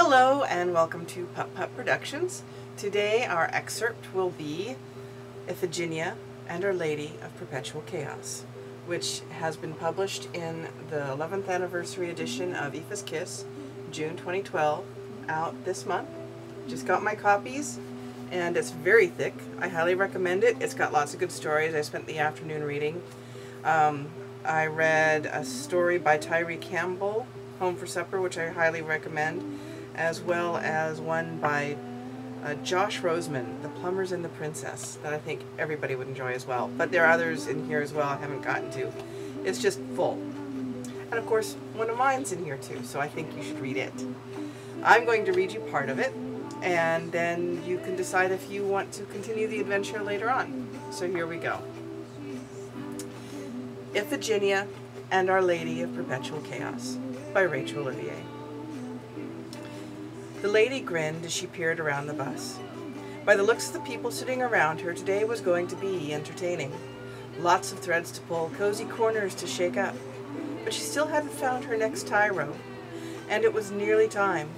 Hello and welcome to Pup Pup Productions. Today our excerpt will be Iphigenia and Our Lady of Perpetual Chaos, which has been published in the 11th anniversary edition of Aoife's Kiss, June 2012, out this month. Just got my copies and it's very thick. I highly recommend it. It's got lots of good stories. I spent the afternoon reading. I read a story by Tyree Campbell, Home for Supper, which I highly recommend, as well as one by Josh Roseman, The Plumbers and the Princess, that I think everybody would enjoy as well. But there are others in here as well I haven't gotten to. It's just full. And of course, one of mine's in here too, so I think you should read it. I'm going to read you part of it, and then you can decide if you want to continue the adventure later on. So here we go. Iphigenia and Our Lady of Perpetual Chaos by Rachel Olivier. The lady grinned as she peered around the bus. By the looks of the people sitting around her, today was going to be entertaining. Lots of threads to pull, cozy corners to shake up. But she still hadn't found her next tyro, and it was nearly time.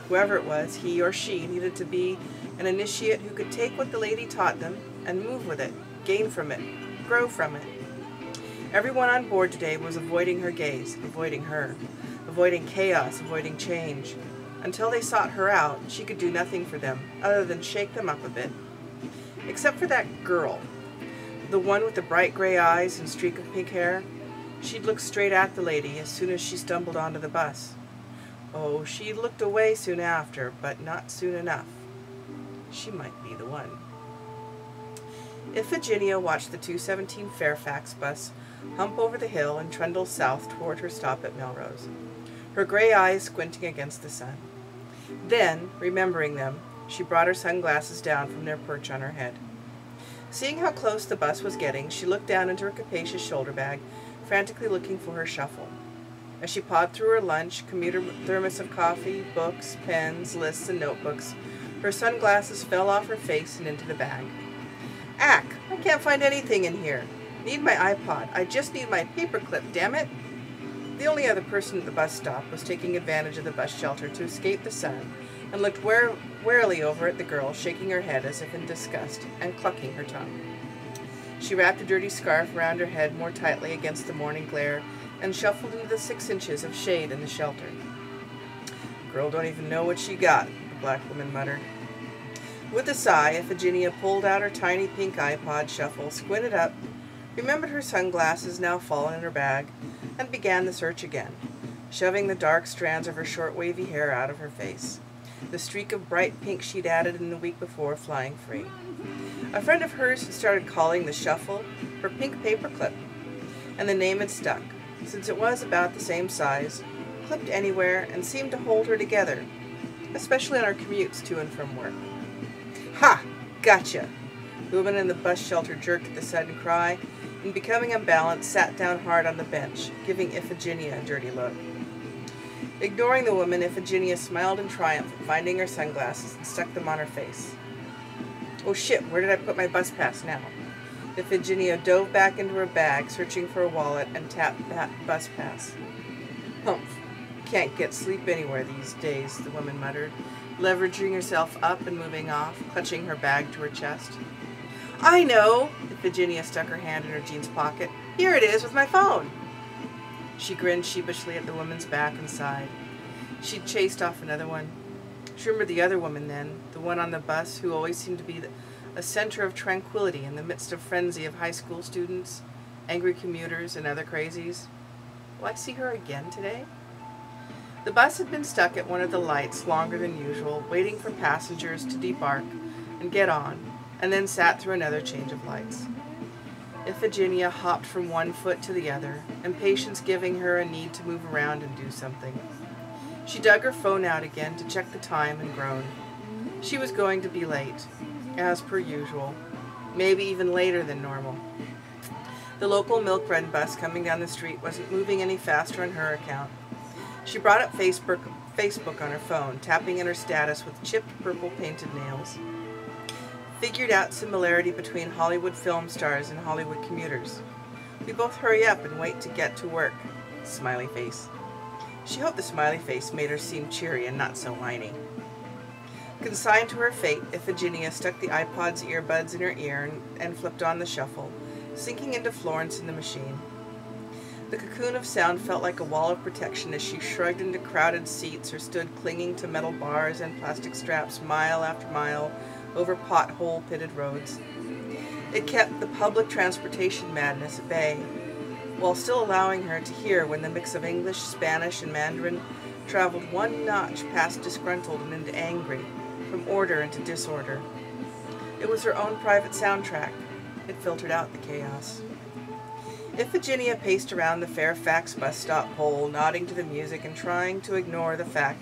Whoever it was, he or she, needed to be an initiate who could take what the lady taught them and move with it, gain from it, grow from it. Everyone on board today was avoiding her gaze, avoiding her, avoiding chaos, avoiding change. Until they sought her out, she could do nothing for them, other than shake them up a bit. Except for that girl, the one with the bright gray eyes and streak of pink hair. She'd looked straight at the lady as soon as she stumbled onto the bus. Oh, she looked away soon after, but not soon enough. She might be the one. Iphigenia watched the 217 Fairfax bus hump over the hill and trundle south toward her stop at Melrose, her gray eyes squinting against the sun. Then, remembering them, she brought her sunglasses down from their perch on her head. Seeing how close the bus was getting, she looked down into her capacious shoulder bag, frantically looking for her shuffle. As she pawed through her lunch, commuter thermos of coffee, books, pens, lists, and notebooks, her sunglasses fell off her face and into the bag. Ack! I can't find anything in here. Need my iPod. I just need my paperclip, damn it! The only other person at the bus stop was taking advantage of the bus shelter to escape the sun, and looked warily over at the girl, shaking her head as if in disgust, and clucking her tongue. She wrapped a dirty scarf around her head more tightly against the morning glare, and shuffled into the 6 inches of shade in the shelter. Girl don't even know what she got, the black woman muttered. With a sigh, Iphigenia pulled out her tiny pink iPod shuffle, squinted up, remembered her sunglasses now fallen in her bag, and began the search again, shoving the dark strands of her short wavy hair out of her face, the streak of bright pink she'd added in the week before flying free. A friend of hers had started calling the shuffle her pink paperclip, and the name had stuck, since it was about the same size, clipped anywhere, and seemed to hold her together, especially on her commutes to and from work. Ha! Gotcha! The woman in the bus shelter jerked at the sudden cry, and becoming unbalanced, sat down hard on the bench, giving Iphigenia a dirty look. Ignoring the woman, Iphigenia smiled in triumph at finding her sunglasses and stuck them on her face. Oh shit, where did I put my bus pass now? Iphigenia dove back into her bag, searching for a wallet, and tapped that bus pass. Humph. Can't get sleep anywhere these days, the woman muttered, leveraging herself up and moving off, clutching her bag to her chest. I know! Iphigenia stuck her hand in her jeans pocket. Here it is, with my phone! She grinned sheepishly at the woman's back and sighed. She'd chased off another one. She remembered the other woman then, the one on the bus who always seemed to be a center of tranquility in the midst of frenzy of high school students, angry commuters, and other crazies. Will I see her again today? The bus had been stuck at one of the lights longer than usual, waiting for passengers to debark and get on, and then sat through another change of lights. Iphigenia hopped from one foot to the other, impatience giving her a need to move around and do something. She dug her phone out again to check the time and groaned. She was going to be late, as per usual, maybe even later than normal. The local milk run bus coming down the street wasn't moving any faster on her account. She brought up Facebook on her phone, tapping in her status with chipped purple painted nails. Figured out similarity between Hollywood film stars and Hollywood commuters. We both hurry up and wait to get to work. Smiley face. She hoped the smiley face made her seem cheery and not so whiny. Consigned to her fate, Iphigenia stuck the iPod's earbuds in her ear and flipped on the shuffle, sinking into Florence in the machine. The cocoon of sound felt like a wall of protection as she shrugged into crowded seats or stood clinging to metal bars and plastic straps mile after mile over pothole-pitted roads. It kept the public transportation madness at bay, while still allowing her to hear when the mix of English, Spanish, and Mandarin traveled one notch past disgruntled and into angry, from order into disorder. It was her own private soundtrack. It filtered out the chaos. Iphigenia paced around the Fairfax bus stop pole, nodding to the music and trying to ignore the fact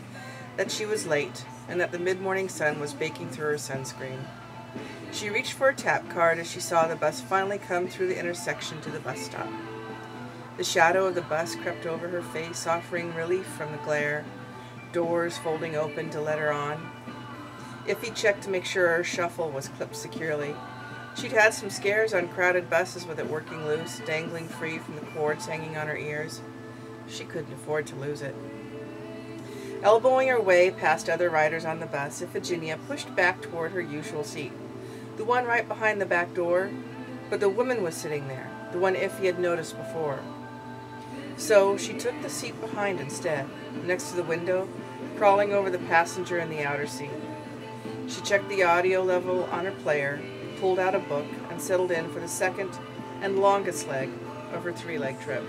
that she was late and that the mid-morning sun was baking through her sunscreen. She reached for a tap card as she saw the bus finally come through the intersection to the bus stop. The shadow of the bus crept over her face, offering relief from the glare, doors folding open to let her on. Iffy checked to make sure her shuffle was clipped securely. She'd had some scares on crowded buses with it working loose, dangling free from the cords hanging on her ears. She couldn't afford to lose it. Elbowing her way past other riders on the bus, Iphigenia pushed back toward her usual seat, the one right behind the back door, but the woman was sitting there, the one Iffy had noticed before. So she took the seat behind instead, next to the window, crawling over the passenger in the outer seat. She checked the audio level on her player, pulled out a book, and settled in for the second and longest leg of her three-leg trip.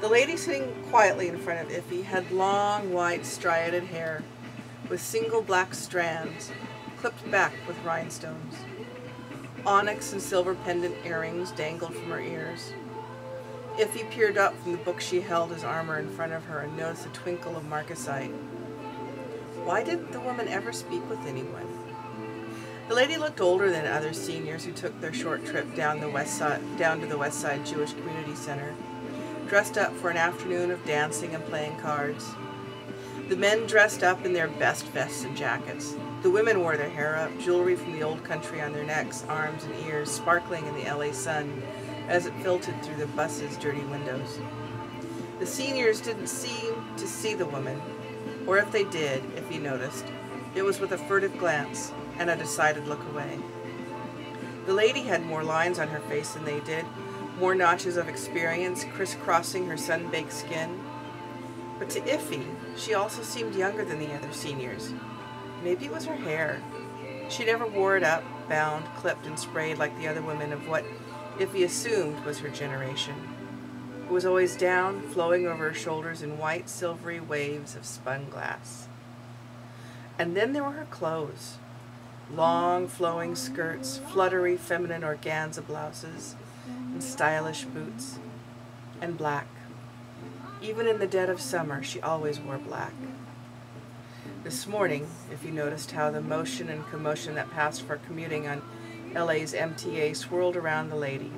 The lady sitting quietly in front of Iffy had long, white, striated hair with single black strands clipped back with rhinestones. Onyx and silver pendant earrings dangled from her ears. Iffy peered up from the book she held as armor in front of her and noticed a twinkle of marcasite. Why didn't the woman ever speak with anyone? The lady looked older than other seniors who took their short trip down to the West Side Jewish Community Center, dressed up for an afternoon of dancing and playing cards. The men dressed up in their best vests and jackets. The women wore their hair up, jewelry from the old country on their necks, arms, and ears, sparkling in the LA sun as it filtered through the bus's dirty windows. The seniors didn't seem to see the woman, or if they did, if he noticed, it was with a furtive glance and a decided look away. The lady had more lines on her face than they did, more notches of experience crisscrossing her sun-baked skin. But to Iffy, she also seemed younger than the other seniors. Maybe it was her hair. She never wore it up, bound, clipped, and sprayed like the other women of what Iffy assumed was her generation. It was always down, flowing over her shoulders in white, silvery waves of spun glass. And then there were her clothes. Long, flowing skirts, fluttery, feminine organza blouses, and stylish boots. And black. Even in the dead of summer, she always wore black. This morning, if you noticed how the motion and commotion that passed for commuting on LA's MTA swirled around the lady,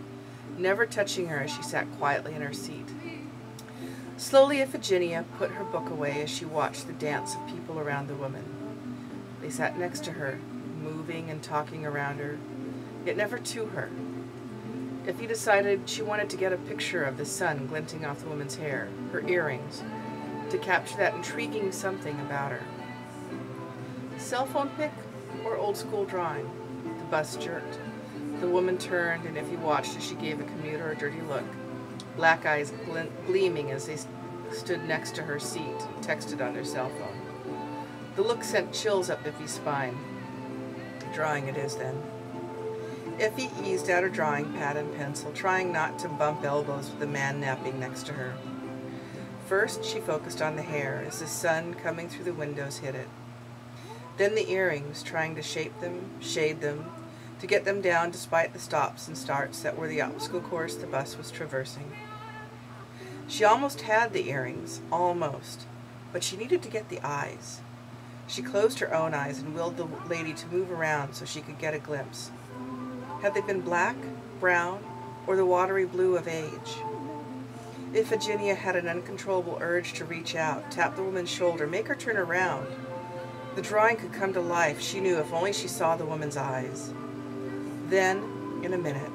never touching her as she sat quietly in her seat. Slowly, Iphigenia put her book away as she watched the dance of people around the woman. They sat next to her, moving and talking around her, yet never to her. Iffy decided she wanted to get a picture of the sun glinting off the woman's hair, her earrings, to capture that intriguing something about her. Cell phone pic or old school drawing? The bus jerked. The woman turned, and Iffy watched as she gave a commuter a dirty look, black eyes gleaming as they stood next to her seat, texted on their cell phone. The look sent chills up Iffy's spine. Drawing it is, then. Iffy eased out her drawing pad and pencil, trying not to bump elbows with the man napping next to her. First, she focused on the hair as the sun coming through the windows hit it. Then the earrings, trying to shape them, shade them, to get them down despite the stops and starts that were the obstacle course the bus was traversing. She almost had the earrings, almost, but she needed to get the eyes. She closed her own eyes and willed the lady to move around so she could get a glimpse. Had they been black, brown, or the watery blue of age? Iphigenia had an uncontrollable urge to reach out, tap the woman's shoulder, make her turn around. The drawing could come to life, she knew, if only she saw the woman's eyes. Then, in a minute,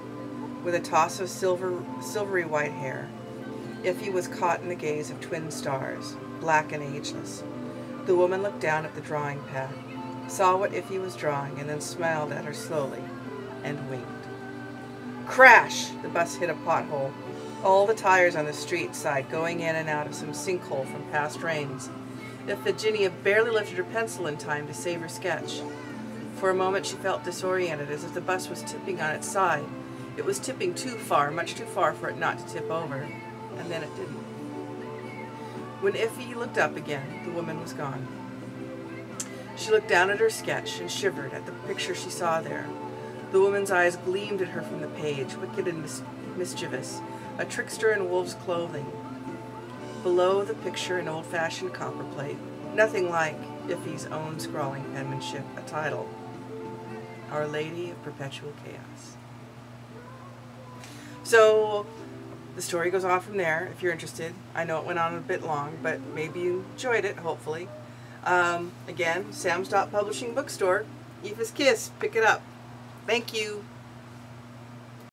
with a toss of silvery white hair, Iffy was caught in the gaze of twin stars, black and ageless. The woman looked down at the drawing pad, saw what Iffy was drawing, and then smiled at her slowly, and winked. Crash! The bus hit a pothole, all the tires on the street side going in and out of some sinkhole from past rains. Iphigenia barely lifted her pencil in time to save her sketch. For a moment she felt disoriented, as if the bus was tipping on its side. It was tipping too far, much too far for it not to tip over, and then it didn't. When Iffy looked up again, the woman was gone. She looked down at her sketch and shivered at the picture she saw there. The woman's eyes gleamed at her from the page, wicked and mischievous, a trickster in wolf's clothing. Below the picture, an old-fashioned copperplate, nothing like Iffy's own scrawling penmanship, a title, Our Lady of Perpetual Chaos. So the story goes on from there, if you're interested. I know it went on a bit long, but maybe you enjoyed it, hopefully. Again, Sam's Dot Publishing Bookstore, Aoife's Kiss, pick it up. Thank you.